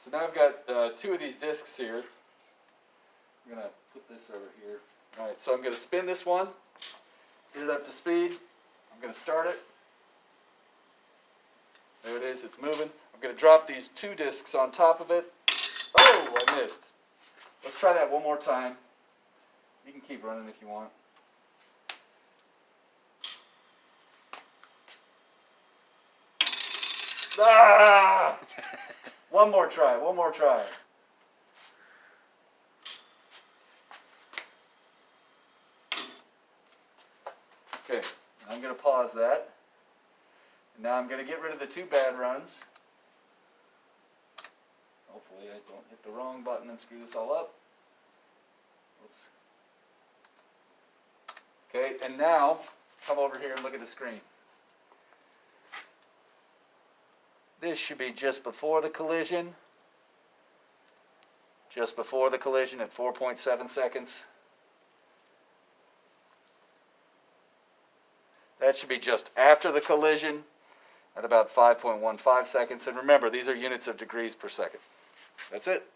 So now I've got 2 of these discs here. I'm going to put this over here. All right, so I'm going to spin this one, get it up to speed. I'm going to start it. There it is, it's moving. I'm going to drop these 2 discs on top of it. Oh, I missed. Let's try that one more time. You can keep running if you want. Ah! One more try, one more try. Okay, I'm going to pause that. And now I'm going to get rid of the 2 bad runs. Hopefully I don't hit the wrong button and screw this all up. Oops. Okay, and now come over here and look at the screen. This should be just before the collision. Just before the collision at 4.7 seconds. That should be just after the collision at about 5.15 seconds. And remember, these are units of degrees per second. That's it.